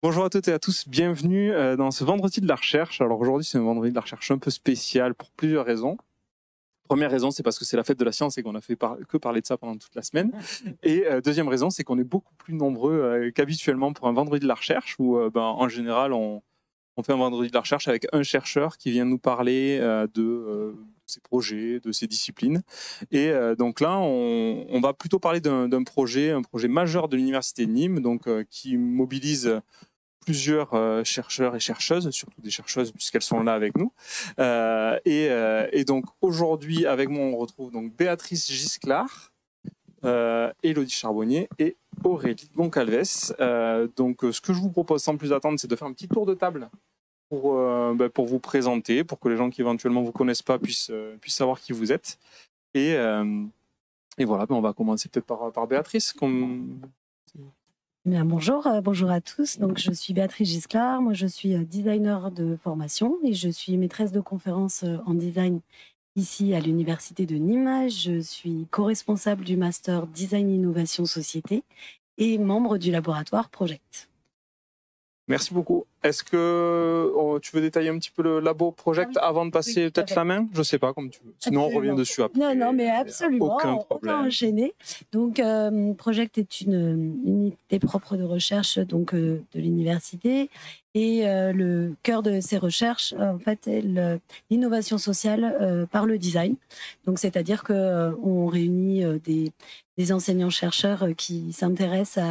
Bonjour à toutes et à tous, bienvenue dans ce vendredi de la recherche. Alors aujourd'hui c'est un vendredi de la recherche un peu spécial pour plusieurs raisons. Première raison, c'est parce que c'est la fête de la science et qu'on a fait que parler de ça pendant toute la semaine. Et deuxième raison, c'est qu'on est beaucoup plus nombreux qu'habituellement pour un vendredi de la recherche où en général on fait un vendredi de la recherche avec un chercheur qui vient nous parler de ses projets, de ses disciplines. Et donc là, on va plutôt parler d'un projet, un projet majeur de l'Université de Nîmes, donc, qui mobilise plusieurs chercheurs et chercheuses, surtout des chercheuses puisqu'elles sont là avec nous. Et donc aujourd'hui, avec moi, on retrouve donc Béatrice Gisclard, Élodie Charbonnier et Aurélie Goncalves. Donc ce que je vous propose sans plus attendre, c'est de faire un petit tour de table pour vous présenter, pour que les gens qui éventuellement vous connaissent pas puissent savoir qui vous êtes. Et voilà, on va commencer peut-être par Béatrice. Bien, bonjour à tous. Donc, je suis Béatrice Gisclard. Moi, je suis designer de formation et je suis maîtresse de conférences en design ici à l'Université de Nîmes. Je suis co-responsable du master Design Innovation Société et membre du laboratoire Project. Merci beaucoup. Est-ce que tu veux détailler un petit peu le labo Project avant de passer peut-être la main? Je ne sais pas, comme tu veux. Sinon, on revient dessus après. Non, mais absolument. Aucun problème. On va enchaîner. Donc, Project est une unité propre de recherche donc, de l'université. Et le cœur de ces recherches, en fait, est l'innovation sociale par le design. Donc, c'est-à-dire qu'on réunit des enseignants-chercheurs qui s'intéressent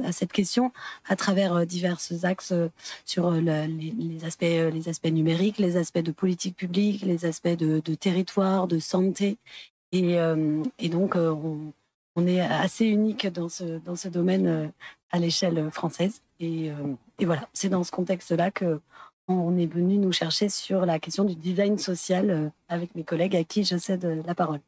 à cette question à travers divers axes sur les aspects numériques, les aspects de politique publique, les aspects de territoire, de santé. Et donc, on est assez unique dans ce domaine à l'échelle française. Et voilà, c'est dans ce contexte-là qu'on est venu nous chercher sur la question du design social avec mes collègues à qui je cède la parole.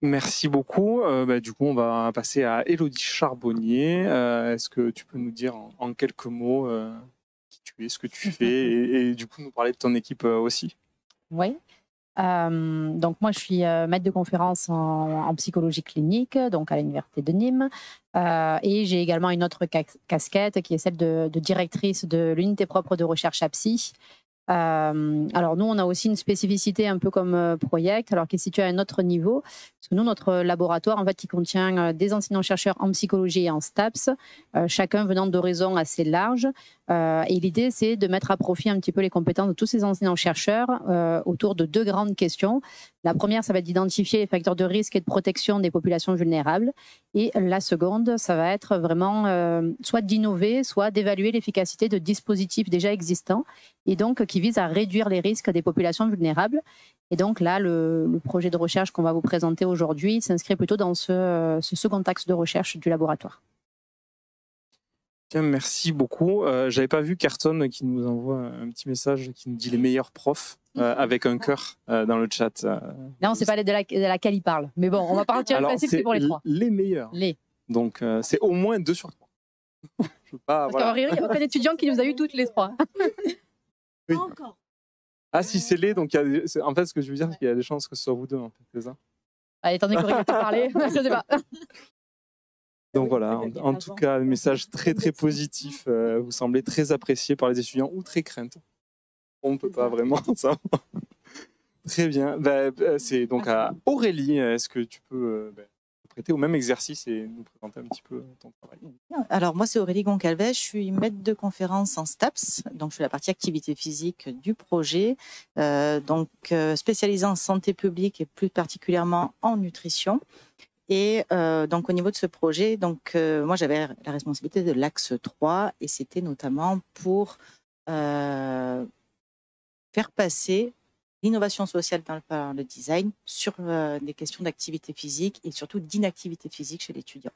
Merci beaucoup. Du coup, on va passer à Élodie Charbonnier. Est-ce que tu peux nous dire en quelques mots qui tu es, ce que tu fais et du coup nous parler de ton équipe aussi? Oui. Donc moi, je suis maître de conférence en psychologie clinique, donc à l'Université de Nîmes. Et j'ai également une autre casquette qui est celle de directrice de l'unité propre de recherche à psy. Alors nous, on a aussi une spécificité un peu comme Project, alors qui est située à un autre niveau. Parce que nous, notre laboratoire, en fait, il contient des enseignants-chercheurs en psychologie et en STAPS, chacun venant d'horizons assez larges. Et l'idée, c'est de mettre à profit un petit peu les compétences de tous ces enseignants-chercheurs autour de deux grandes questions. La première, ça va être d'identifier les facteurs de risque et de protection des populations vulnérables. Et la seconde, ça va être vraiment soit d'innover, soit d'évaluer l'efficacité de dispositifs déjà existants et donc qui visent à réduire les risques des populations vulnérables. Et donc là, le projet de recherche qu'on va vous présenter aujourd'hui s'inscrit plutôt dans ce second axe de recherche du laboratoire. Tiens, merci beaucoup. J'avais pas vu Carton qui nous envoie un petit message qui nous dit les meilleurs profs avec un cœur dans le chat. Là, on ne sait pas de laquelle il parle. Mais bon, on va partir du principe, c'est pour les trois. Les meilleurs. Donc, c'est au moins 2 sur 3. Parce qu'en il n'y a aucun étudiant qui nous a eu toutes les 3. Oui. Encore. Ah, si c'est les, donc en fait, ce que je veux dire, c'est qu'il y a des chances que ce soit vous deux, en fait, c'est ça? Allez, étant donné qu'on aurait parler, je ne sais pas. Donc voilà, en tout cas, un message très très positif. Vous semblez très apprécié par les étudiants ou très crainte. On ne peut pas vraiment savoir. Très bien. C'est donc à Aurélie. Est-ce que tu peux prêter au même exercice et nous présenter un petit peu ton travail? Alors moi, c'est Aurélie Goncalves. Je suis maître de conférence en STAPS. Donc je suis la partie activité physique du projet. Spécialisée en santé publique et plus particulièrement en nutrition. Et donc au niveau de ce projet, moi j'avais la responsabilité de l'axe 3 et c'était notamment pour faire passer l'innovation sociale par le design sur des questions d'activité physique et surtout d'inactivité physique chez l'étudiant.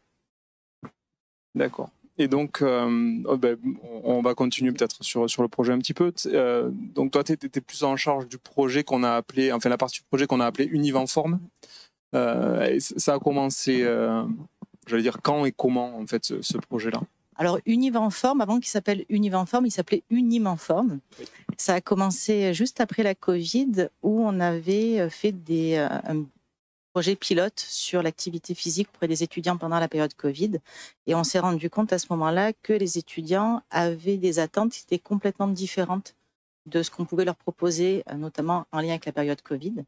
D'accord. Et donc, on va continuer peut-être sur le projet un petit peu. Donc toi, tu étais plus en charge du projet qu'on a appelé, enfin la partie du projet qu'on a appelé Univenform. Ça a commencé, j'allais dire, quand et comment, en fait, ce projet-là? Alors, Univenform, avant qu'il s'appelle Univenform, il s'appelait Unimenform. Oui. Ça a commencé juste après la Covid, où on avait fait un projet pilote sur l'activité physique auprès des étudiants pendant la période Covid. Et on s'est rendu compte à ce moment-là que les étudiants avaient des attentes qui étaient complètement différentes de ce qu'on pouvait leur proposer, notamment en lien avec la période Covid.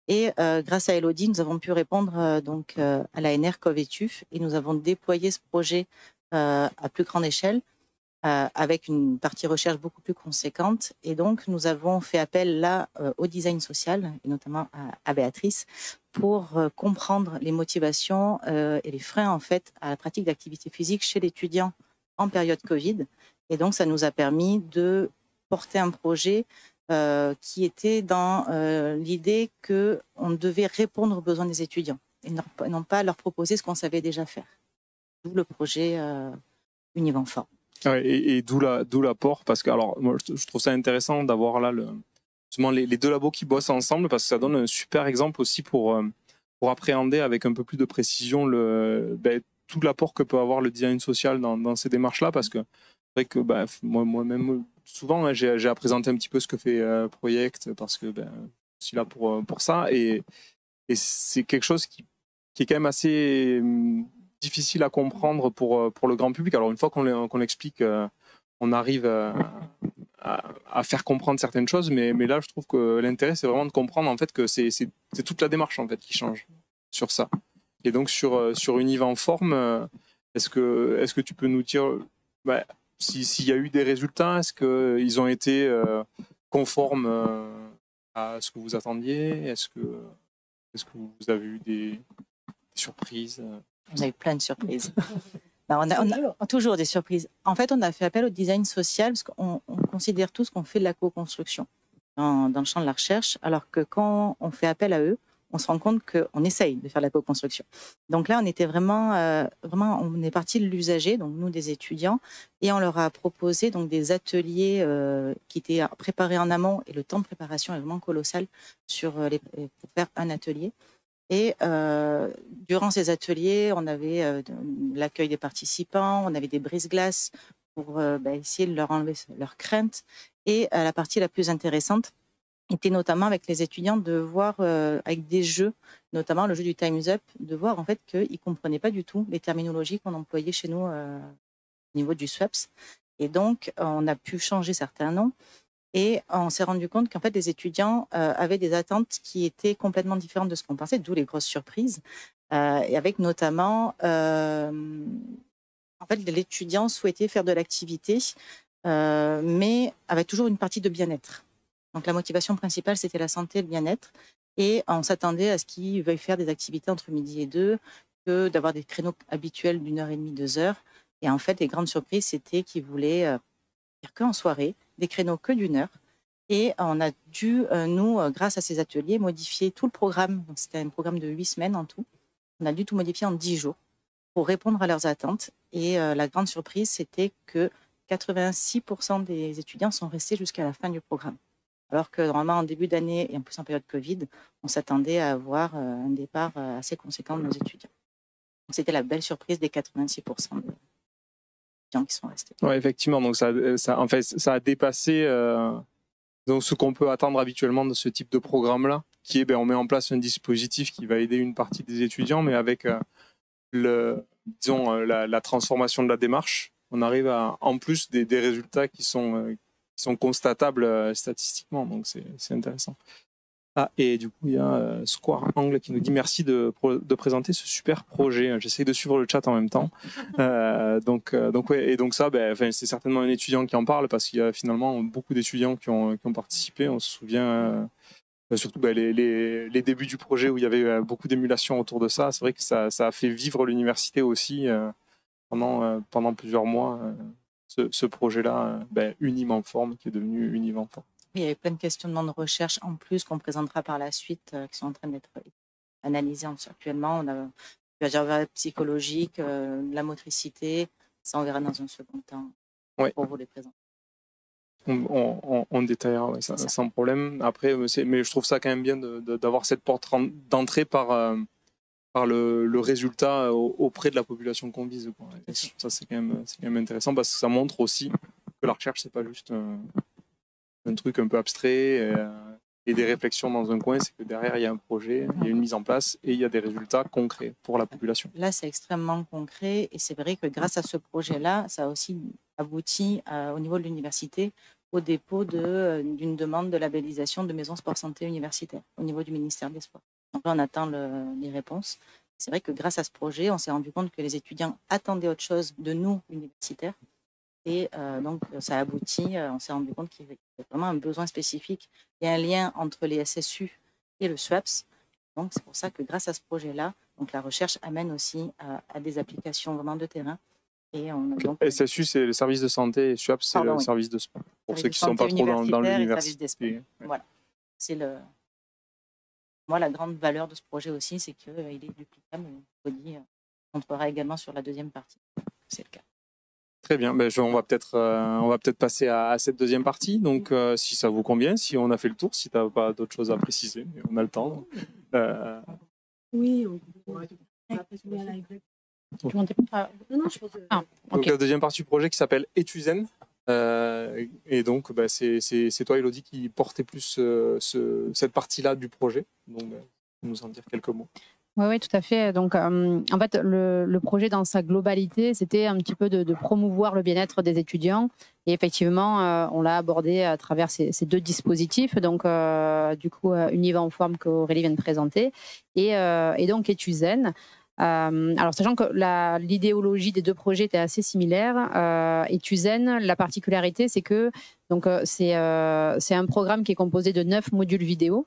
Et grâce à Elodie, nous avons pu répondre à l'ANR COVETUF et nous avons déployé ce projet à plus grande échelle avec une partie recherche beaucoup plus conséquente. Et donc, nous avons fait appel là au design social, et notamment à Béatrice, pour comprendre les motivations et les freins en fait à la pratique d'activité physique chez l'étudiant en période Covid. Et donc, ça nous a permis de porter un projet qui était dans l'idée qu'on devait répondre aux besoins des étudiants et non pas leur proposer ce qu'on savait déjà faire. D'où le projet Univenform. Ouais, et d'où l'apport, parce que alors, moi, je trouve ça intéressant d'avoir là justement les deux labos qui bossent ensemble, parce que ça donne un super exemple aussi pour appréhender avec un peu plus de précision tout l'apport que peut avoir le design social dans ces démarches-là, parce que c'est vrai que moi-même, souvent, hein, j'ai à présenter un petit peu ce que fait Project, parce que je suis là pour ça, et c'est quelque chose qui est quand même assez difficile à comprendre pour le grand public. Alors une fois qu'on l'explique, on arrive à faire comprendre certaines choses, mais là je trouve que l'intérêt c'est vraiment de comprendre en fait que c'est toute la démarche en fait qui change sur ça. Et donc sur Univenform, est-ce que tu peux nous dire s'il y a eu des résultats, est-ce qu'ils ont été conformes à ce que vous attendiez, est-ce que vous avez eu des surprises? On a eu plein de surprises. On a toujours des surprises. En fait, on a fait appel au design social parce qu'on considère tous qu'on fait de la co-construction dans le champ de la recherche, alors que quand on fait appel à eux, on se rend compte qu'on essaye de faire de la co-construction. Donc là, on était vraiment on est parti de l'usager, donc nous des étudiants, et on leur a proposé donc des ateliers qui étaient préparés en amont, et le temps de préparation est vraiment colossal pour faire un atelier. Et durant ces ateliers, on avait l'accueil des participants, on avait des brise-glaces pour essayer de leur enlever leurs craintes. Et la partie la plus intéressante était notamment avec les étudiants de voir, avec des jeux, notamment le jeu du Time's Up, de voir en fait qu'ils ne comprenaient pas du tout les terminologies qu'on employait chez nous au niveau du SWAPS. Et donc, on a pu changer certains noms. Et on s'est rendu compte qu'en fait, les étudiants avaient des attentes qui étaient complètement différentes de ce qu'on pensait, d'où les grosses surprises. Et avec notamment, en fait, l'étudiant souhaitait faire de l'activité, mais avec toujours une partie de bien-être. Donc la motivation principale, c'était la santé et le bien-être. Et on s'attendait à ce qu'ils veuillent faire des activités entre midi et 2, que d'avoir des créneaux habituels d'1h30, 2 heures. Et en fait, les grandes surprises, c'était qu'ils voulaient faire qu'en soirée, des créneaux que d'1 heure. Et on a dû, nous, grâce à ces ateliers, modifier tout le programme. Donc, c'était un programme de 8 semaines en tout. On a dû tout modifier en 10 jours pour répondre à leurs attentes. Et la grande surprise, c'était que 86% des étudiants sont restés jusqu'à la fin du programme. Alors que normalement, en début d'année, et en plus en période Covid, on s'attendait à avoir un départ assez conséquent de nos étudiants. Donc, c'était la belle surprise des 86% des étudiants qui sont restés. Oui, effectivement. Donc, ça a dépassé donc ce qu'on peut attendre habituellement de ce type de programme-là, qui est, on met en place un dispositif qui va aider une partie des étudiants, mais avec la transformation de la démarche, on arrive à, en plus des résultats qui sont constatables statistiquement. Donc, c'est intéressant. Ah, et du coup, il y a Square Angle qui nous dit merci de présenter ce super projet. J'essaie de suivre le chat en même temps. Donc ça, c'est certainement un étudiant qui en parle parce qu'il y a finalement beaucoup d'étudiants qui ont participé. On se souvient surtout les débuts du projet où il y avait beaucoup d'émulation autour de ça. C'est vrai que ça a fait vivre l'université aussi pendant plusieurs mois. Ce projet-là, Univenform, qui est devenu Univenform. Il y avait plein de questionnements de recherche en plus qu'on présentera par la suite, qui sont en train d'être analysés actuellement. On a la psychologique, la motricité. Ça, on verra dans un second temps pour vous les présenter. On détaillera sans problème. Après, mais je trouve ça quand même bien d'avoir cette porte d'entrée par le résultat auprès de la population qu'on vise. Ça, c'est quand même intéressant parce que ça montre aussi que la recherche, c'est pas juste un truc un peu abstrait et des réflexions dans un coin, c'est que derrière, il y a un projet, il y a une mise en place et il y a des résultats concrets pour la population. Là, c'est extrêmement concret et c'est vrai que grâce à ce projet-là, ça a aussi abouti au niveau de l'université au dépôt d'une demande de labellisation de maison sport santé universitaire au niveau du ministère des Sports. Donc là, on attend les réponses. C'est vrai que grâce à ce projet, on s'est rendu compte que les étudiants attendaient autre chose de nous, universitaires. Et donc, ça a abouti, on s'est rendu compte qu'il y avait vraiment un besoin spécifique et un lien entre les SSU et le SWAPS. Donc, c'est pour ça que grâce à ce projet-là, donc la recherche amène aussi à des applications vraiment de terrain. Et donc, SSU, c'est le service de santé et SWAPS, c'est le service de sport. Pour ceux qui ne sont pas trop dans l'université. Voilà. C'est moi, la grande valeur de ce projet aussi, c'est qu'il est duplicable. Cody montrera également sur la deuxième partie. C'est le cas. Très bien, on va peut-être passer à cette deuxième partie. Donc, si ça vous convient, si on a fait le tour, si tu n'as pas d'autres choses à préciser, on a le temps. Oui, on Donc, la deuxième partie du projet qui s'appelle Etuzen. Et donc, c'est toi, Élodie, qui portais plus cette partie-là du projet. Donc, nous en dire quelques mots. Oui, tout à fait. Donc, en fait, le projet dans sa globalité, c'était un petit peu de promouvoir le bien-être des étudiants. Et effectivement, on l'a abordé à travers ces deux dispositifs. Donc, du coup, Univa en forme qu'Aurélie vient de présenter et donc Etuzen. Alors, sachant que l'idéologie des deux projets était assez similaire, Etuzen, la particularité, c'est que c'est un programme qui est composé de 9 modules vidéo.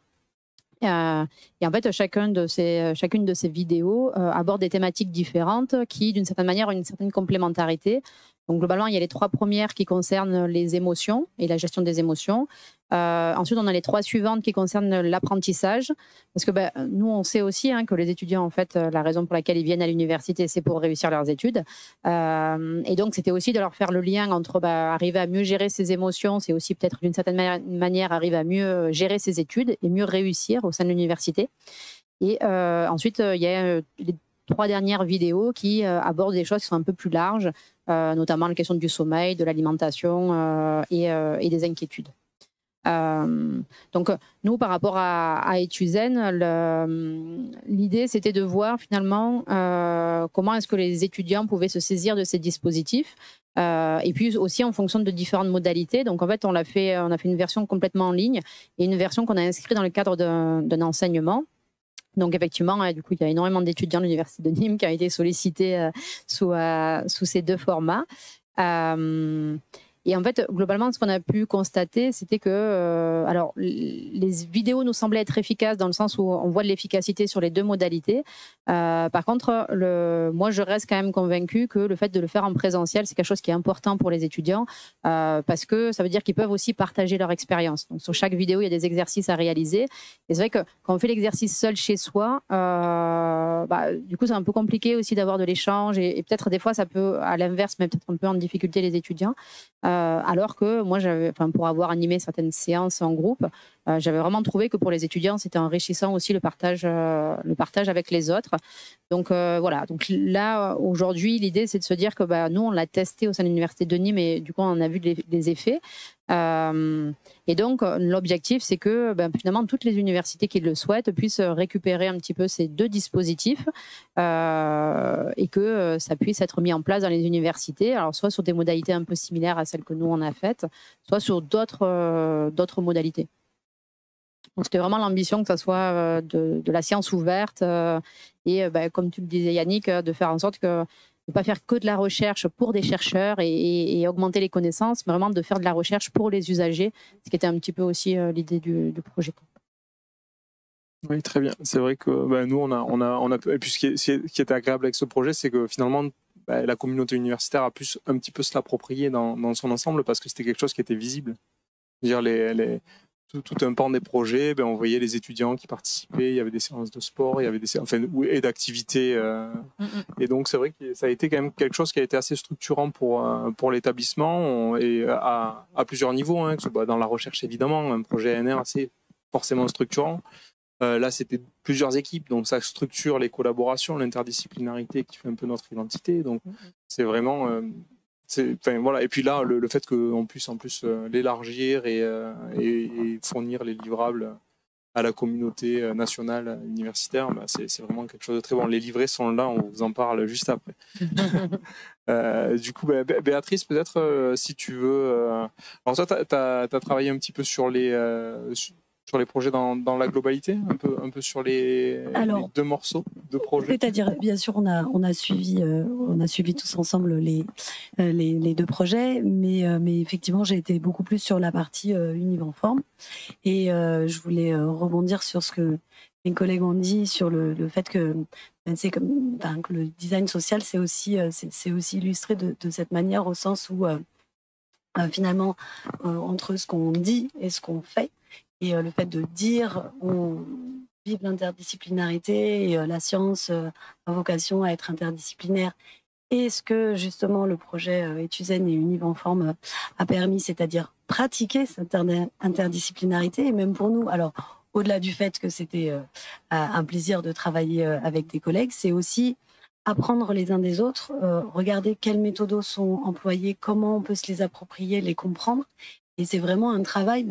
Et en fait, chacune de ces vidéos aborde des thématiques différentes qui, d'une certaine manière, ont une certaine complémentarité. Donc, globalement, il y a les 3 premières qui concernent les émotions et la gestion des émotions. Ensuite, on a les 3 suivantes qui concernent l'apprentissage. Parce que nous, on sait aussi que les étudiants, en fait, la raison pour laquelle ils viennent à l'université, c'est pour réussir leurs études. Et donc, c'était aussi de leur faire le lien entre arriver à mieux gérer ses émotions. C'est aussi peut-être d'une certaine manière arriver à mieux gérer ses études et mieux réussir au sein de l'université. Et ensuite, il y a les 3 dernières vidéos qui abordent des choses qui sont un peu plus larges, notamment la question du sommeil, de l'alimentation et des inquiétudes. Donc, nous, par rapport à Etuzen, l'idée, c'était de voir finalement comment est-ce que les étudiants pouvaient se saisir de ces dispositifs. Et puis aussi en fonction de différentes modalités. Donc, en fait, on a fait une version complètement en ligne et une version qu'on a inscrite dans le cadre d'un enseignement. Donc, effectivement, du coup, il y a énormément d'étudiants de l'Université de Nîmes qui ont été sollicités sous ces 2 formats. Et en fait, globalement, ce qu'on a pu constater, c'était que alors, les vidéos nous semblaient être efficaces dans le sens où on voit de l'efficacité sur les 2 modalités. Par contre, moi, je reste quand même convaincue que le fait de le faire en présentiel, c'est quelque chose qui est important pour les étudiants parce que ça veut dire qu'ils peuvent aussi partager leur expérience. Donc, sur chaque vidéo, il y a des exercices à réaliser. Et c'est vrai que quand on fait l'exercice seul chez soi, du coup, c'est un peu compliqué aussi d'avoir de l'échange et peut-être des fois, ça peut, à l'inverse, mettre peut-être un peu en difficulté les étudiants. Alors que moi, pour avoir animé certaines séances en groupe, j'avais vraiment trouvé que pour les étudiants, c'était enrichissant aussi le partage avec les autres. Donc voilà. Donc là, aujourd'hui, l'idée, c'est de se dire que nous, on l'a testé au sein de l'Université de Nîmes et du coup, on a vu les effets. Et donc, l'objectif, c'est que finalement, toutes les universités qui le souhaitent puissent récupérer un petit peu ces 2 dispositifs et que ça puisse être mis en place dans les universités, alors soit sur des modalités un peu similaires à celles que nous, on a faites, soit sur d'autres modalités. Donc, c'était vraiment l'ambition que ça soit de la science ouverte et comme tu le disais, Yannick, de faire en sorte que de ne pas faire que de la recherche pour des chercheurs et augmenter les connaissances, mais vraiment de faire de la recherche pour les usagers, ce qui était un petit peu aussi l'idée du projet. Oui, très bien. C'est vrai que nous, on a et puis ce qui était agréable avec ce projet, c'est que finalement, la communauté universitaire a pu un petit peu se l'approprier dans son ensemble parce que c'était quelque chose qui était visible. C'est-à-dire tout un pan des projets, on voyait les étudiants qui participaient, il y avait des séances de sport, il y avait et d'activités. Et donc, c'est vrai que ça a été quand même quelque chose qui a été assez structurant pour l'établissement et à plusieurs niveaux, que ce soit dans la recherche, évidemment, un projet ANR assez forcément structurant. Là, c'était plusieurs équipes, donc ça structure les collaborations, l'interdisciplinarité qui fait un peu notre identité. Donc, c'est vraiment... voilà. Et puis là, le fait qu'on puisse en plus l'élargir et fournir les livrables à la communauté nationale universitaire, c'est vraiment quelque chose de très bon. Les livrets sont là, on vous en parle juste après. Du coup, Béatrice, peut-être si tu veux... Alors toi, tu as travaillé un petit peu sur les projets dans la globalité, un peu sur les 2 morceaux de projet. C'est-à-dire, bien sûr, on a suivi tous ensemble les 2 projets, mais effectivement, j'ai été beaucoup plus sur la partie Univenform. Et je voulais rebondir sur ce que mes collègues ont dit sur le fait que que le design social, c'est aussi illustré de cette manière, au sens où finalement, entre ce qu'on dit et ce qu'on fait, et le fait de dire, on vive l'interdisciplinarité, et la science a vocation à être interdisciplinaire. Et ce que justement le projet Etuzen et Univenform a permis, c'est-à-dire pratiquer cette interdisciplinarité, et même pour nous, alors au-delà du fait que c'était un plaisir de travailler avec des collègues, c'est aussi apprendre les uns des autres, regarder quelles méthodes sont employées, comment on peut se les approprier, les comprendre. Et c'est vraiment un travail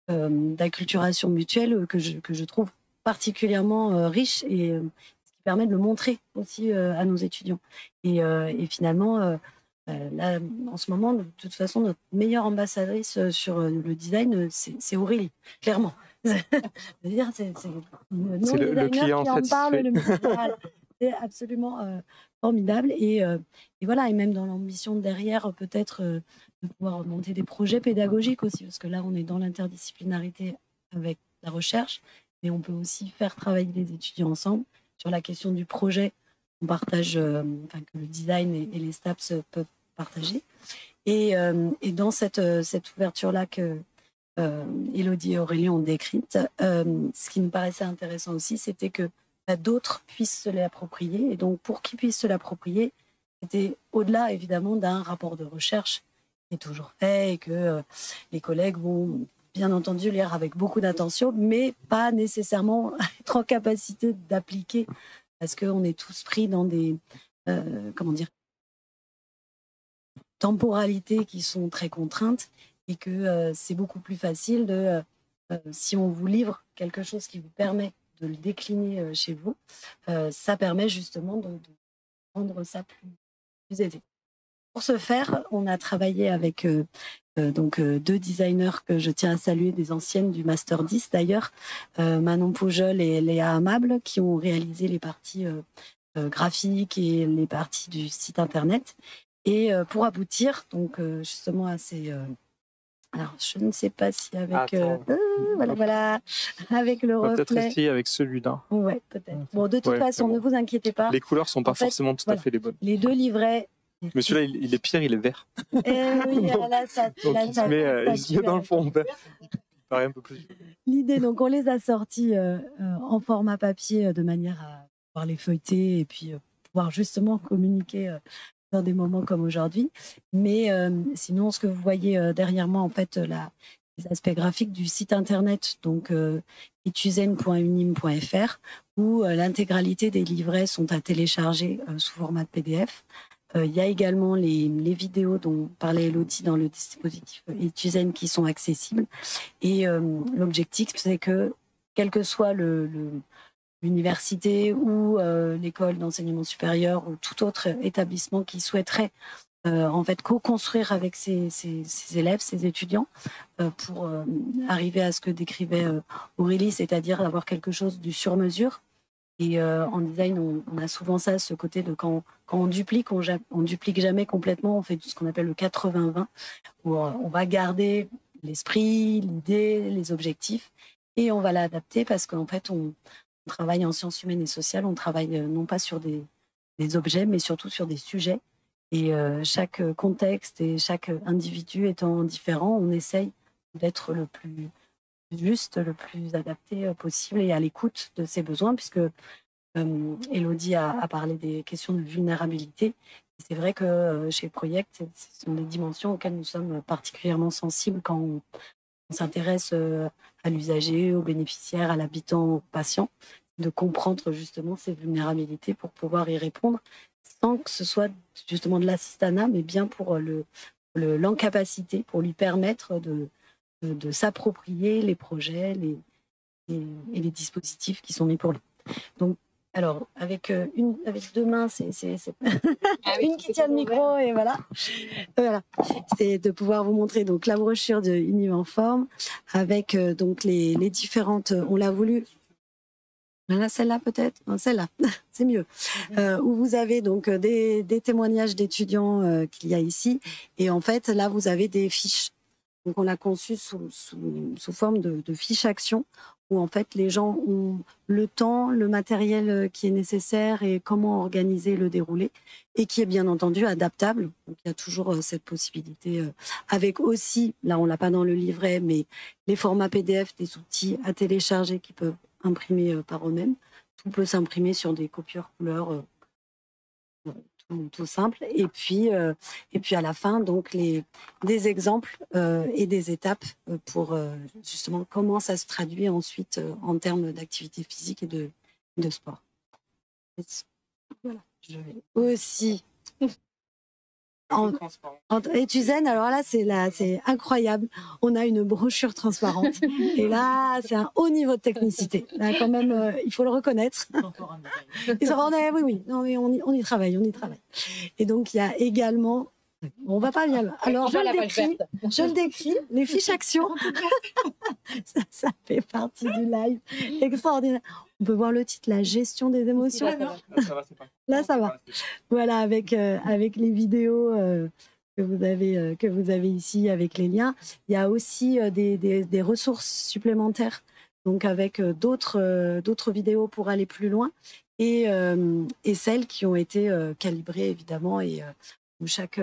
d'acculturation mutuelle que je trouve particulièrement riche, et ce qui permet de le montrer aussi à nos étudiants. Et finalement, là, en ce moment, de toute façon, notre meilleure ambassadrice sur le design, c'est Aurélie, clairement. C'est-à-dire, c'est le client qui en parle. C'est absolument formidable. Et voilà, et même dans l'ambition derrière, peut-être de pouvoir monter des projets pédagogiques aussi, parce que là, on est dans l'interdisciplinarité avec la recherche, mais on peut aussi faire travailler les étudiants ensemble sur la question du projet. On partage, que le design et les STAPS peuvent partager. Et dans cette ouverture-là que Élodie et Aurélie ont décrite, ce qui me paraissait intéressant aussi, c'était que d'autres puissent se l'approprier. Et donc, pour qu'ils puissent se l'approprier, c'était au-delà, évidemment, d'un rapport de recherche qui est toujours fait et que les collègues vont, bien entendu, lire avec beaucoup d'attention, mais pas nécessairement être en capacité d'appliquer, parce qu'on est tous pris dans des temporalités qui sont très contraintes, et que c'est beaucoup plus facile si on vous livre quelque chose qui vous permet de le décliner chez vous, ça permet justement de rendre ça plus aisé. Pour ce faire, on a travaillé avec 2 designers que je tiens à saluer, des anciennes du Master 10 d'ailleurs, Manon Poujol et Léa Amable, qui ont réalisé les parties graphiques et les parties du site internet. Et pour aboutir donc justement à ces... alors, je ne sais pas si avec... voilà, avec le reflet... Peut-être essayer avec celui-là. Ouais, peut-être. Bon, de toute façon, ne vous inquiétez pas. Les couleurs ne sont pas forcément tout à fait les bonnes. Les 2 livrets... Mais celui-là, il est pire, il est vert. Oui, là, ça... Donc, il se met dans le fond vert. Il paraît un peu plus... L'idée, donc, on les a sortis en format papier de manière à pouvoir les feuilleter et puis pouvoir justement communiquer dans des moments comme aujourd'hui. Mais sinon, ce que vous voyez derrière moi, en fait, les aspects graphiques du site internet, donc etuzen.unim.fr, où l'intégralité des livrets sont à télécharger sous format de PDF. Il y a également les vidéos dont parlait Élodie dans le dispositif Etuzen qui sont accessibles. Et l'objectif, c'est que, quel que soit l'université ou l'école d'enseignement supérieur ou tout autre établissement qui souhaiterait en fait co-construire avec ses élèves, ses étudiants, pour arriver à ce que décrivait Aurélie, c'est-à-dire avoir quelque chose du sur-mesure. Et en design, on a souvent ça, ce côté de quand on duplique, on duplique jamais complètement, on fait ce qu'on appelle le 80-20, où on va garder l'esprit, l'idée, les objectifs, et on va l'adapter parce qu'en fait, on travaille en sciences humaines et sociales, on travaille non pas sur des objets, mais surtout sur des sujets. Et chaque contexte et chaque individu étant différent, on essaye d'être le plus juste, le plus adapté possible et à l'écoute de ses besoins, puisque Élodie a parlé des questions de vulnérabilité. C'est vrai que chez Project, ce sont des dimensions auxquelles nous sommes particulièrement sensibles quand on s'intéresse à l'usager, aux bénéficiaires, à l'habitant, au patient, de comprendre justement ces vulnérabilités pour pouvoir y répondre. sans que ce soit justement de l'assistanat, mais bien pour l'incapacité, pour lui permettre de s'approprier les projets et les dispositifs qui sont mis pour lui. Donc, alors, avec deux mains, c'est une qui tient le micro et voilà. C'est de pouvoir vous montrer donc la brochure de Univenform avec donc les différentes. On l'a voulu. Voilà, celle-là peut-être. Non, celle-là, c'est mieux. Où vous avez donc des témoignages d'étudiants qu'il y a ici, et en fait là vous avez des fiches. Donc on l'a conçu sous forme de fiches actions, où en fait les gens ont le temps, le matériel qui est nécessaire et comment organiser le déroulé, et qui est bien entendu adaptable. Donc il y a toujours cette possibilité, avec aussi, là on l'a pas dans le livret, mais les formats PDF, des outils à télécharger qui peuvent imprimer par eux-mêmes. Tout peut s'imprimer sur des copieurs couleurs tout simple. Et puis à la fin, donc des exemples et des étapes pour justement comment ça se traduit ensuite en termes d'activité physique et de sport. Voilà. Je vais aussi Etuzen, alors là, c'est incroyable. On a une brochure transparente. Et là, c'est un haut niveau de technicité. Là, quand même, il faut le reconnaître. Oui. Non, mais on y travaille, Et donc, il y a également... On va pas bien là. Alors, je le décris, les fiches actions. ça fait partie du live. Extraordinaire. On peut voir le titre, la gestion des émotions. Là, ça va. Voilà, avec les vidéos que vous avez ici, avec les liens. Il y a aussi des ressources supplémentaires, donc avec d'autres vidéos pour aller plus loin, et celles qui ont été calibrées, évidemment, et où chaque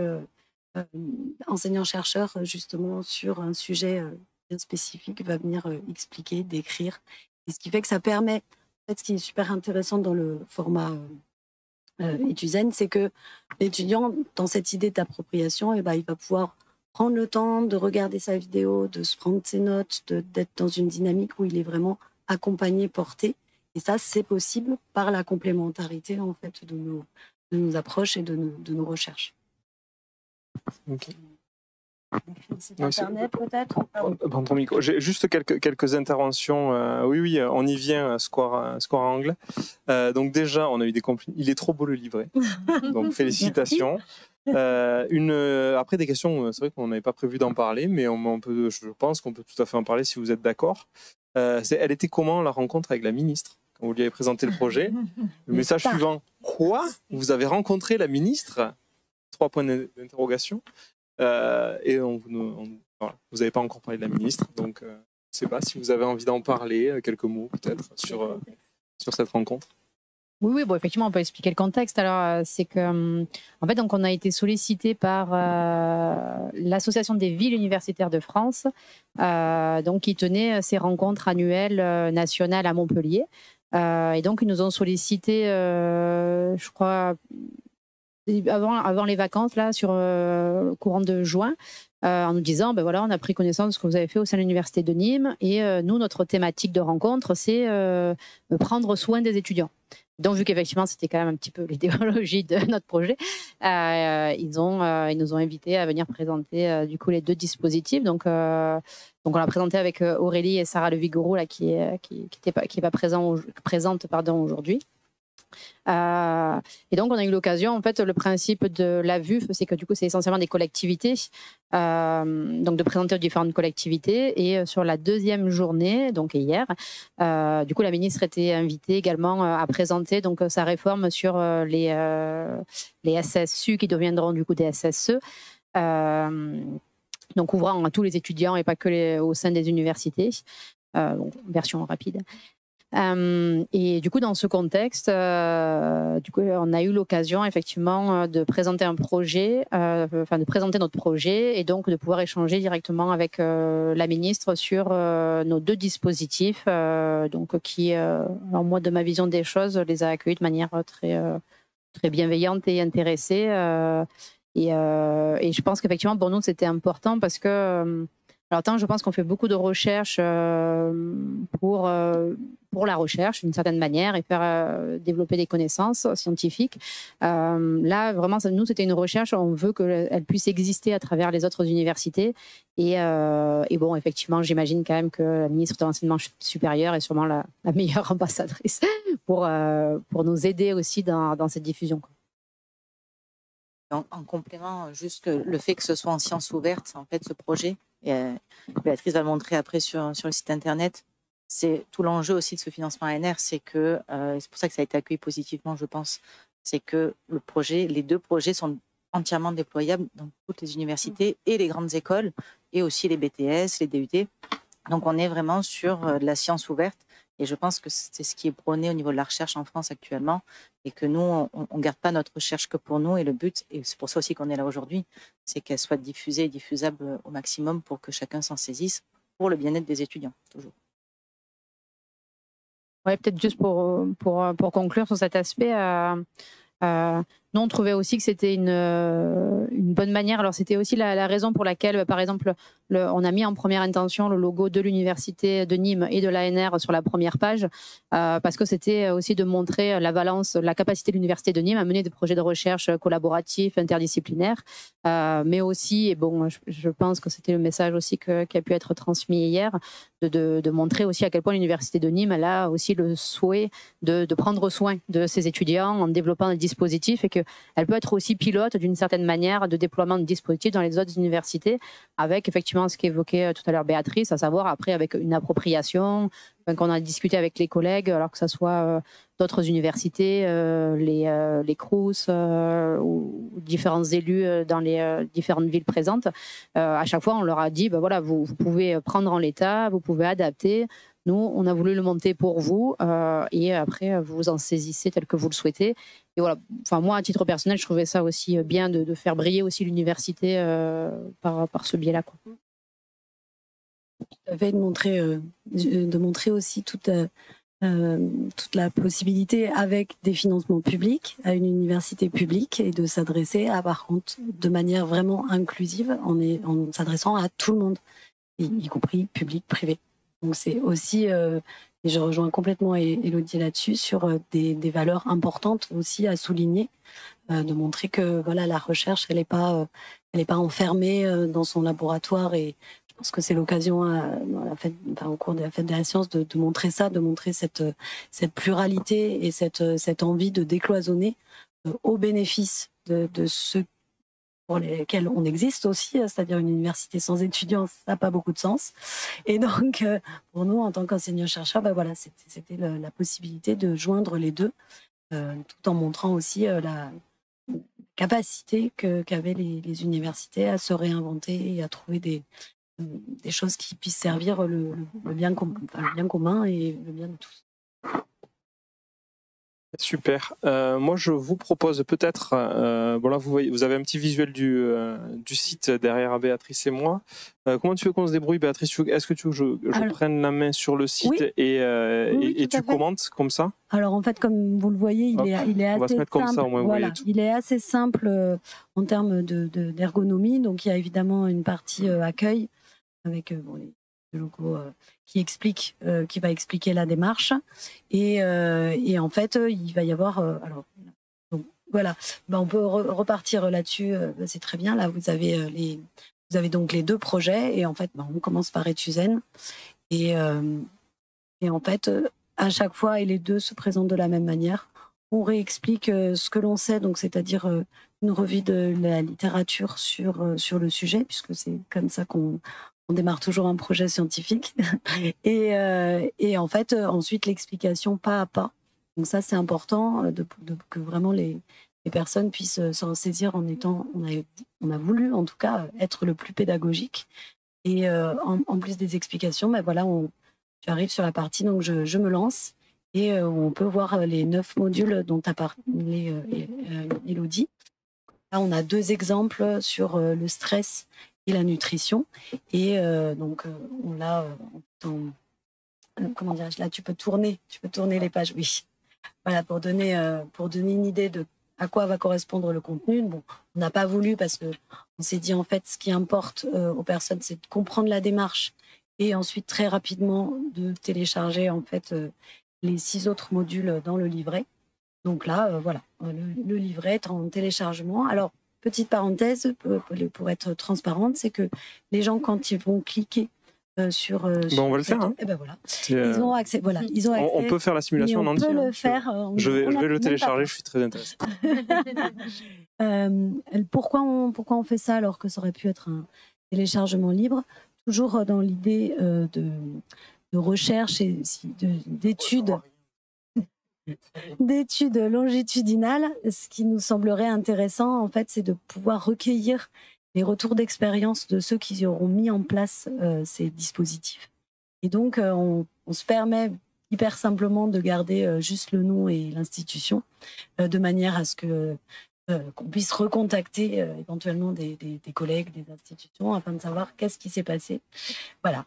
enseignant-chercheur, justement, sur un sujet bien spécifique, va venir expliquer, décrire. Et ce qui fait que ça permet, en fait, ce qui est super intéressant dans le format Etuzen, c'est que l'étudiant, dans cette idée d'appropriation, il va pouvoir prendre le temps de regarder sa vidéo, de se prendre ses notes, d'être dans une dynamique où il est vraiment accompagné, porté. Et ça, c'est possible par la complémentarité, en fait, de nos approches et de nos recherches. Okay. Internet, peut-être. Pardon, micro. J'ai juste quelques interventions. Oui, on y vient, score angle. Donc déjà, on a eu des compliments. Il est trop beau le livret. Donc félicitations. Après des questions, c'est vrai qu'on n'avait pas prévu d'en parler, mais je pense qu'on peut tout à fait en parler si vous êtes d'accord. Elle était comment la rencontre avec la ministre quand vous lui avez présenté le projet? Le message suivant: quoi? Vous avez rencontré la ministre? 3 points d'interrogation. Et voilà, vous n'avez pas encore parlé de la ministre, donc je ne sais pas si vous avez envie d'en parler, quelques mots peut-être sur cette rencontre. Oui, bon, effectivement, on peut expliquer le contexte. Alors, c'est que, en fait, donc, on a été sollicité par l'Association des villes universitaires de France, donc, qui tenait ces rencontres annuelles nationales à Montpellier. Et donc, ils nous ont sollicité, je crois, avant les vacances, là, sur le courant de juin, en nous disant, ben voilà, on a pris connaissance de ce que vous avez fait au sein de l'Université de Nîmes, et nous, notre thématique de rencontre, c'est prendre soin des étudiants. Donc, vu qu'effectivement, c'était quand même un petit peu l'idéologie de notre projet, ils nous ont invités à venir présenter du coup les 2 dispositifs. Donc on l'a présenté avec Aurélie et Sarah Levigourou, là, qui est pas présente aujourd'hui. Et donc on a eu l'occasion, en fait, le principe de la VUF, c'est que du coup c'est essentiellement des collectivités, donc de présenter aux différentes collectivités. Et sur la 2e journée, donc hier, du coup la ministre était invitée également à présenter donc sa réforme sur les SSU qui deviendront du coup des SSE, donc ouvrant à tous les étudiants et pas que au sein des universités, donc version rapide. Et du coup, dans ce contexte, du coup, on a eu l'occasion effectivement de présenter un projet, de présenter notre projet, et donc de pouvoir échanger directement avec la ministre sur nos 2 dispositifs, donc qui, alors moi, de ma vision des choses, les a accueillis de manière très bienveillante et intéressée. Et je pense qu'effectivement, pour nous, c'était important parce que Alors, je pense qu'on fait beaucoup de recherches pour la recherche, d'une certaine manière, et faire développer des connaissances scientifiques. Là, vraiment, nous, c'était une recherche, on veut qu'elle puisse exister à travers les autres universités. Et bon, effectivement, j'imagine quand même que la ministre de l'Enseignement supérieur est sûrement la meilleure ambassadrice pour nous aider aussi dans cette diffusion, quoi. En complément, juste le fait que ce soit en sciences ouvertes, en fait, ce projet, et Béatrice va le montrer après sur le site internet, c'est tout l'enjeu aussi de ce financement ANR, c'est que, c'est pour ça que ça a été accueilli positivement, je pense, c'est que les 2 projets sont entièrement déployables dans toutes les universités et les grandes écoles, et aussi les BTS, les DUT. Donc on est vraiment sur de la science ouverte. Et je pense que c'est ce qui est prôné au niveau de la recherche en France actuellement, et que nous, on ne garde pas notre recherche que pour nous. Et le but, et c'est pour ça aussi qu'on est là aujourd'hui, c'est qu'elle soit diffusée et diffusable au maximum pour que chacun s'en saisisse, pour le bien-être des étudiants, toujours. Ouais, peut-être juste pour conclure sur cet aspect, nous, on trouvait aussi que c'était une bonne manière. Alors, c'était aussi la raison pour laquelle, par exemple, on a mis en première intention le logo de l'université de Nîmes et de l'ANR sur la première page, parce que c'était aussi de montrer la capacité de l'université de Nîmes à mener des projets de recherche collaboratifs, interdisciplinaires, mais aussi, et bon, je pense que c'était le message aussi qui a pu être transmis hier, de montrer aussi à quel point l'université de Nîmes elle a aussi le souhait de prendre soin de ses étudiants en développant des dispositifs, et qu'elle peut être aussi pilote d'une certaine manière de déploiement de dispositifs dans les autres universités, avec effectivement ce qu'évoquait tout à l'heure Béatrice, à savoir après avec une appropriation, qu'on a discuté avec les collègues, alors que ce soit d'autres universités, les Crous ou différents élus dans les différentes villes présentes. À chaque fois, on leur a dit, voilà, vous pouvez prendre en l'état, vous pouvez adapter. Nous, on a voulu le monter pour vous, et après, vous vous en saisissez tel que vous le souhaitez. Et voilà. Enfin, moi, à titre personnel, je trouvais ça aussi bien de faire briller aussi l'université par ce biais-là, quoi. De montrer aussi toute la possibilité avec des financements publics à une université publique, et de s'adresser par contre de manière vraiment inclusive en s'adressant à tout le monde, y compris public, privé. Donc c'est aussi, et je rejoins complètement Élodie là-dessus, sur des valeurs importantes aussi à souligner, de montrer que voilà, la recherche elle n'est pas enfermée dans son laboratoire. Et je pense que c'est l'occasion au cours de la fête de la science de montrer ça, de montrer cette pluralité et cette envie de décloisonner au bénéfice de ceux pour lesquels on existe aussi, c'est-à-dire une université sans étudiants, ça n'a pas beaucoup de sens. Et donc, pour nous, en tant qu'enseignants-chercheurs, voilà, c'était la possibilité de joindre les deux, tout en montrant aussi la capacité qu'avaient les universités à se réinventer et à trouver des choses qui puissent servir le bien commun et le bien de tous. Super. Moi, je vous propose peut-être, voilà, vous avez un petit visuel du site derrière Béatrice et moi. Comment tu veux qu'on se débrouille, Béatrice? Est-ce que tu veux que je prenne la main sur le site? Oui. Et tu commentes comme ça? Alors en fait, comme vous le voyez, il est assez on va se mettre simple. Comme ça, au moins, voilà, il est assez simple en termes d'ergonomie. Donc il y a évidemment une partie accueil avec les logos qui va expliquer la démarche, et en fait il va y avoir donc voilà, on peut repartir là-dessus, c'est très bien. Là vous avez donc les 2 projets, et en fait on commence par Etuzen, et en fait à chaque fois, et les 2 se présentent de la même manière. On réexplique ce que l'on sait, donc c'est-à-dire une revue de la littérature sur le sujet, puisque c'est comme ça qu'on démarre toujours un projet scientifique. Et en fait, ensuite, l'explication pas à pas. Donc ça, c'est important que vraiment les personnes puissent s'en saisir en étant... On a voulu, en tout cas, être le plus pédagogique. Et en plus des explications, voilà, tu arrives sur la partie, donc je me lance, et on peut voir les 9 modules dont a parlé Élodie. Là, on a 2 exemples sur le stress et la nutrition, et donc on l'a comment dirais-je, là tu peux tourner les pages, oui, voilà, pour donner une idée de à quoi va correspondre le contenu. Bon, on n'a pas voulu parce que on s'est dit en fait ce qui importe aux personnes, c'est de comprendre la démarche et ensuite très rapidement de télécharger en fait les 6 autres modules dans le livret. Donc là, voilà, le livret est en téléchargement. Alors, petite parenthèse, pour être transparente, c'est que les gens, quand ils vont cliquer sur... on va le faire. Hein. Et ben voilà. Ils ont accès. Voilà, ils ont accès, on peut faire la simulation en entier. On peut le faire. Je vais le télécharger, je suis très intéressé. Pourquoi on fait ça alors que ça aurait pu être un téléchargement libre? Toujours dans l'idée de recherche et d'études longitudinales. Ce qui nous semblerait intéressant, en fait, c'est de pouvoir recueillir les retours d'expérience de ceux qui auront mis en place ces dispositifs. Et donc, on se permet hyper simplement de garder juste le nom et l'institution, de manière à ce que qu'on puisse recontacter éventuellement des collègues, des institutions, afin de savoir qu'est-ce qui s'est passé. Voilà,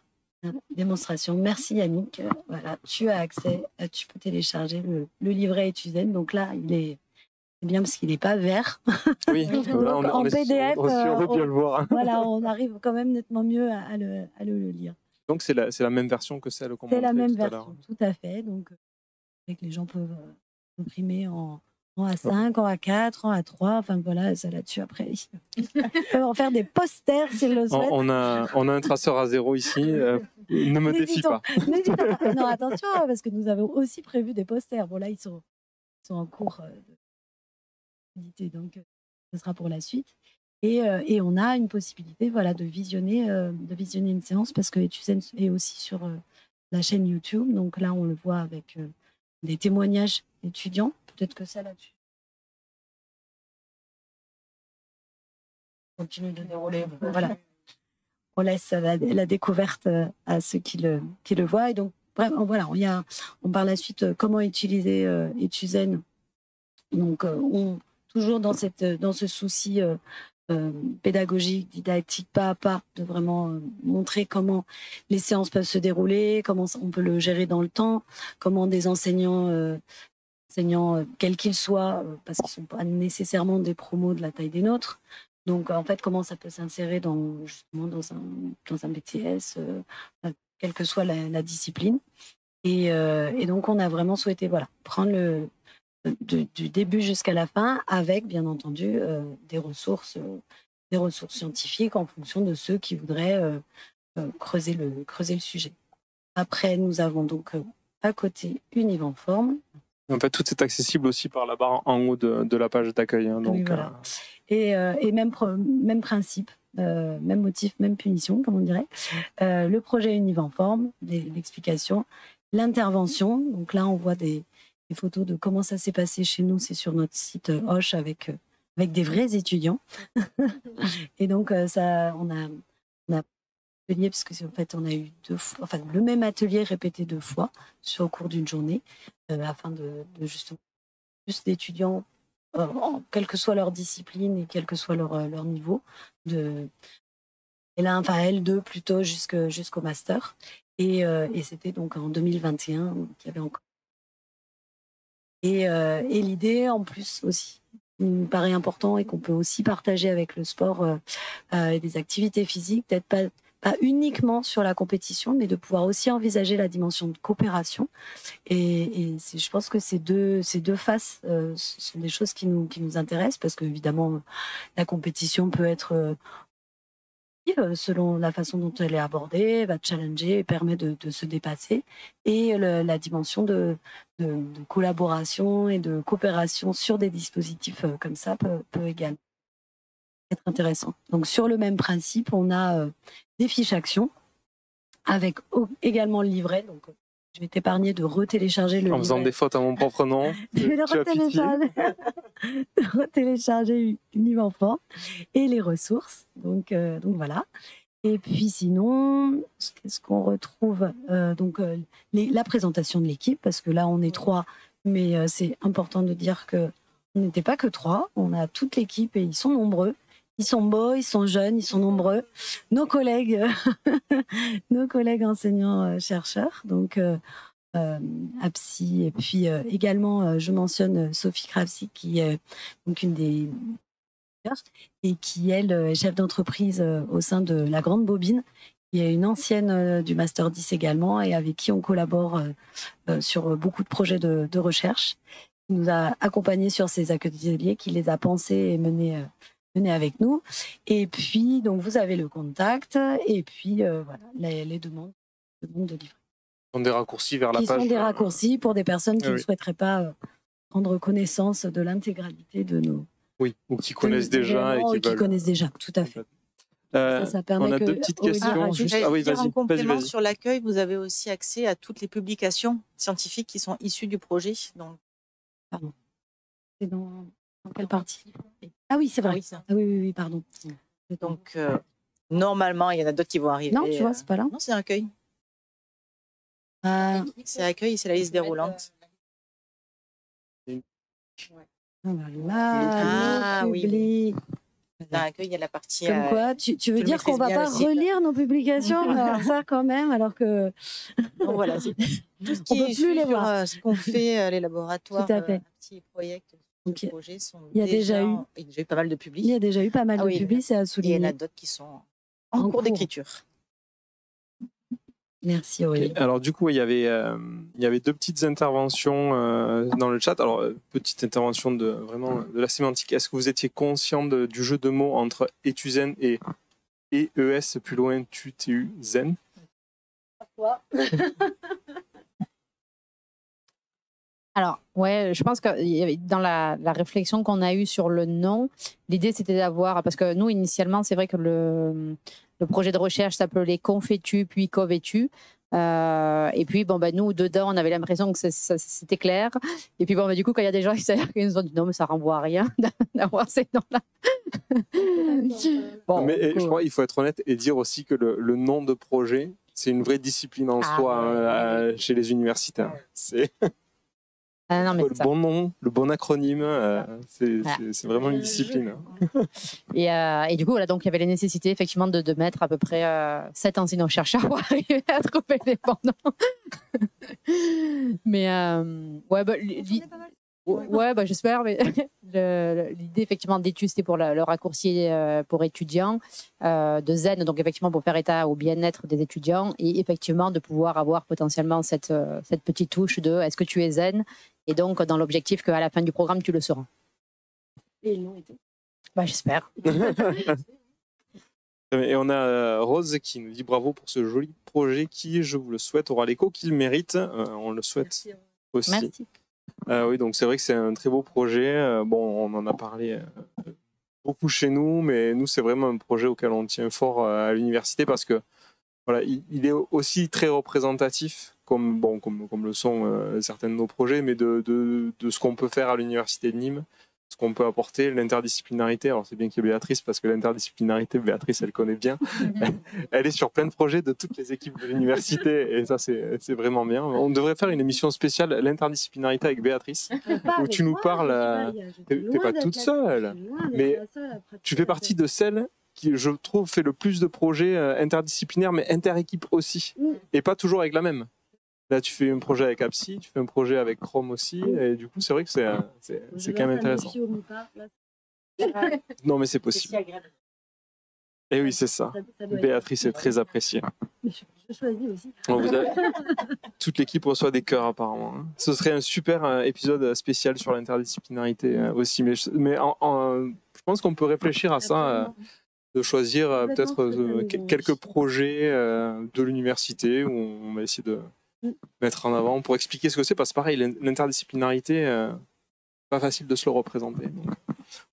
démonstration. Merci Yannick. Voilà, tu as accès, tu peux télécharger le livret Etuzen. Donc là, c'est bien parce qu'il n'est pas vert. Oui, là, en PDF, on peut bien le voir. Voilà, on arrive quand même nettement mieux à le lire. Donc c'est la même version que celle qu'on montrait tout à l'heure. C'est la même version, tout à fait. Donc, que les gens peuvent imprimer en A5, en A4, en A3, enfin voilà, ça là-dessus après. Ils peuvent en faire des posters s'ils le souhaitent. On a un traceur à 0 ici, ne me défie pas. Non, attention, parce que nous avons aussi prévu des posters. Bon là, ils sont en cours d'éditer, donc ce sera pour la suite. Et on a une possibilité voilà, de visionner une séance, parce que Etuzen est aussi sur la chaîne YouTube. Donc là, on le voit avec des témoignages étudiants. Peut-être que ça là-dessus. Continue de dérouler. Voilà. On laisse la découverte à ceux qui le voient. Et donc, vraiment, voilà, on par la suite comment utiliser Etuzen. Donc, toujours dans ce souci pédagogique, didactique, pas à pas, de vraiment montrer comment les séances peuvent se dérouler, comment on peut le gérer dans le temps, comment des enseignants quels qu'ils soient, parce qu'ils ne sont pas nécessairement des promos de la taille des nôtres. Donc, en fait, comment ça peut s'insérer dans un BTS, quelle que soit la discipline. Et donc, on a vraiment souhaité prendre du début jusqu'à la fin, avec, bien entendu, des ressources scientifiques en fonction de ceux qui voudraient creuser le sujet. Après, nous avons donc à côté Univenform. En fait, tout est accessible aussi par la barre en haut de la page d'accueil. Hein, donc, oui, voilà. Et même principe, même motif, même punition, comme on dirait. Le projet Univenform, l'explication, l'intervention. Donc là, on voit des photos de comment ça s'est passé chez nous. C'est sur notre site Hoche avec des vrais étudiants. Et donc, on a atelier, parce qu'en fait, on a eu le même atelier répété 2 fois au cours d'une journée, afin de justement plus d'étudiants, quelle que soit leur discipline et quel que soit leur niveau, L2 plutôt jusqu'au master. Et c'était donc en 2021 qu'il y avait encore. Et l'idée, en plus aussi, qui me paraît important et qu'on peut aussi partager avec le sport et des activités physiques, peut-être pas uniquement sur la compétition, mais de pouvoir aussi envisager la dimension de coopération. Et je pense que ces deux faces sont des choses qui nous intéressent, parce qu'évidemment, la compétition peut être selon la façon dont elle est abordée, va challenger et permet de se dépasser. Et la dimension de collaboration et de coopération sur des dispositifs comme ça peut également être intéressant. Donc sur le même principe, on a des fiches actions avec également le livret. Donc je vais t'épargner de retélécharger le livret. En faisant des fautes à mon propre nom. Je vais le retélécharger Univenform et les ressources. Donc voilà. Et puis sinon, qu'est-ce qu'on retrouve la présentation de l'équipe, parce que là on est 3, mais c'est important de dire que on n'était pas que 3, on a toute l'équipe et ils sont nombreux. Ils sont beaux, ils sont jeunes, ils sont nombreux. Nos collègues enseignants-chercheurs. Donc, APSI. Et puis également, je mentionne Sophie Kravsik, qui est donc une des et qui, elle, est chef d'entreprise au sein de la Grande Bobine, qui est une ancienne du Master 10 également, et avec qui on collabore sur beaucoup de projets de recherche. Qui nous a accompagnés sur ces ateliers, qui les a pensés et menés avec nous. Et puis, donc, vous avez le contact, et puis, voilà, les demandes de livret. Ce sont des raccourcis vers la page. Qui sont des raccourcis pour des personnes qui ne oui. souhaiteraient pas prendre connaissance de l'intégralité de nos... Oui, ou qui connaissent déjà. Et qui connaissent déjà, tout à fait. Ça permet on a deux petites questions. Ah oui, vas-y. En complément, vas-y. sur l'accueil, vous avez aussi accès à toutes les publications scientifiques qui sont issues du projet. Donc... Pardon. C'est dans quelle partie? Ah oui, c'est vrai. Ah oui, pardon. Donc, normalement, il y en a d'autres qui vont arriver. Non, tu vois, c'est pas là. Non, c'est accueil. C'est accueil et c'est la liste déroulante. Oui. Dans l'accueil, il y a la partie. Comme quoi, tu veux dire qu'on ne va pas relire nos publications? Alors ça, quand même, alors que. Donc voilà, c'est tout ce qui est plus les voir. Ce qu'on fait, les laboratoires, petits projets, projets sont. Il y a déjà eu pas mal de publics. Il y a déjà eu pas mal de publics, c'est à souligner. Et il y en a d'autres qui sont en cours d'écriture. Merci Aurélie. Okay. Alors du coup, il y avait deux petites interventions dans le chat. Alors petite intervention de la sémantique. Est-ce que vous étiez conscient du jeu de mots entre étuzen et ES plus loin TU zen? Alors, ouais, je pense que dans la réflexion qu'on a eue sur le nom, l'idée c'était d'avoir, parce que nous initialement, c'est vrai que le projet de recherche s'appelait Confetu puis Covetu. Et puis, nous, dedans, on avait l'impression que c'était clair. Et puis, du coup, quand il y a des gens extérieurs qui nous ont dit non, mais ça renvoie à rien d'avoir ces noms-là. Mais je crois qu'il faut être honnête et dire aussi que le nom de projet, c'est une vraie discipline en soi chez les universitaires. C'est... non, mais le bon nom, le bon acronyme, c'est vraiment une discipline. Et du coup, voilà, donc il y avait la nécessité effectivement de mettre à peu près 7 enseignants-chercheurs pour arriver à trouver les bons noms. Mais j'espère. Mais l'idée effectivement d'études, c'était pour le raccourci pour étudiants, de zen, donc effectivement pour faire état au bien-être des étudiants, et effectivement de pouvoir avoir potentiellement cette petite touche de est-ce que tu es zen, et donc dans l'objectif qu'à la fin du programme tu le seras. Et ils l'ont été. J'espère. Et on a Rose qui nous dit bravo pour ce joli projet qui, je vous le souhaite, aura l'écho qu'il mérite. On le souhaite aussi. Merci. Oui, donc c'est vrai que c'est un très beau projet. On en a parlé beaucoup chez nous, mais nous, c'est vraiment un projet auquel on tient fort à l'université parce que voilà, il est aussi très représentatif, comme le sont certains de nos projets, mais de ce qu'on peut faire à l'université de Nîmes, ce qu'on peut apporter, l'interdisciplinarité. Alors c'est bien qu'il y ait Béatrice, parce que l'interdisciplinarité, Béatrice, elle connaît bien. Elle est sur plein de projets de toutes les équipes de l'université, et ça, c'est vraiment bien. On devrait faire une émission spéciale, l'interdisciplinarité avec Béatrice, où tu nous parles... T'es pas toute seule, mais tu fais partie de celles qui, je trouve, fait le plus de projets interdisciplinaires, mais inter-équipe aussi, et pas toujours avec la même. Là, tu fais un projet avec APSI, tu fais un projet avec Chrome aussi, et du coup, c'est vrai que c'est quand même intéressant. Non, mais c'est possible. Et oui, c'est ça. Béatrice est très appréciée. Je choisis aussi. Toute l'équipe reçoit des cœurs, apparemment. Ce serait un super épisode spécial sur l'interdisciplinarité aussi, mais je pense qu'on peut réfléchir à ça. De choisir peut-être quelques projets de l'université où on va essayer de mettre en avant pour expliquer ce que c'est, parce que pareil, l'interdisciplinarité, pas facile de se le représenter. Donc,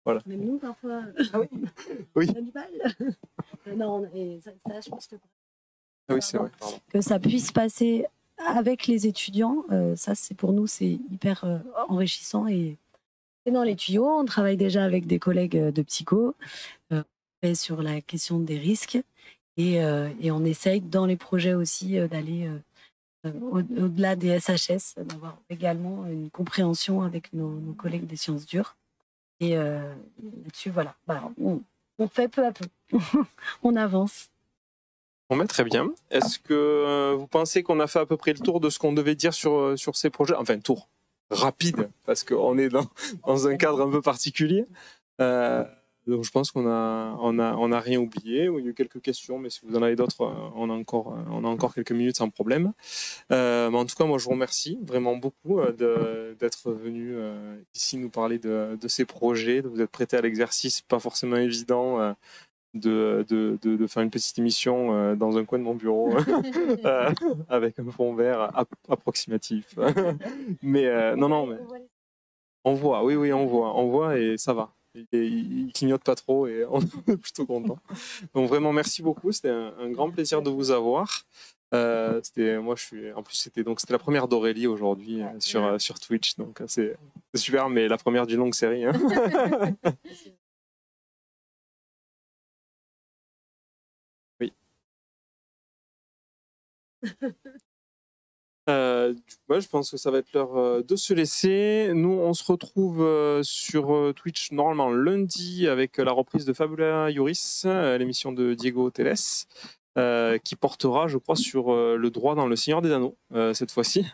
voilà. Même nous, parfois, oui. on a du mal. Non, et ça, je pense que... Ah oui, c'est vrai. Pardon. Que ça puisse passer avec les étudiants, ça, pour nous, c'est hyper enrichissant. Et dans les tuyaux, on travaille déjà avec des collègues de psycho sur la question des risques, et on essaye dans les projets aussi d'aller au-delà des SHS, d'avoir également une compréhension avec nos collègues des sciences dures. Et là-dessus, voilà, on fait peu à peu, on avance. Bon, mais très bien. Est-ce que vous pensez qu'on a fait à peu près le tour de ce qu'on devait dire sur ces projets? Enfin, tour rapide, parce qu'on est dans un cadre un peu particulier. Donc je pense qu'on a rien oublié. Il y a eu quelques questions, mais si vous en avez d'autres, on a encore quelques minutes sans problème. Mais en tout cas, moi je vous remercie vraiment beaucoup d'être venu ici nous parler de ces projets, de vous être prêté à l'exercice, pas forcément évident. De faire une petite émission dans un coin de mon bureau avec un fond vert approximatif. Mais non, mais on voit, oui, on voit et ça va. Il clignote pas trop et on est plutôt content. Donc vraiment merci beaucoup, c'était un grand plaisir de vous avoir. En plus c'était la première d'Aurélie aujourd'hui sur Twitch, donc c'est super, mais la première d'une longue série. Hein. Oui. Je pense que ça va être l'heure de se laisser. Nous, on se retrouve sur Twitch normalement lundi avec la reprise de Fabula Iuris, l'émission de Diego Teles, qui portera, je crois, sur le droit dans Le Seigneur des Anneaux, cette fois-ci.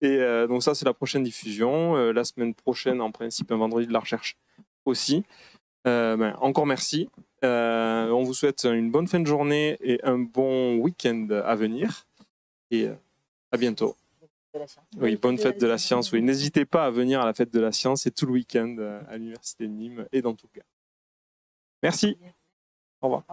Et donc ça, c'est la prochaine diffusion. La semaine prochaine, en principe, un vendredi de la recherche aussi. Encore merci. On vous souhaite une bonne fin de journée et un bon week-end à venir. Et à bientôt. Oui, bonne fête de la science. Oui, n'hésitez pas à venir à la fête de la science. C'est tout le week-end à l'Université de Nîmes et dans tout cas. Merci. Au revoir.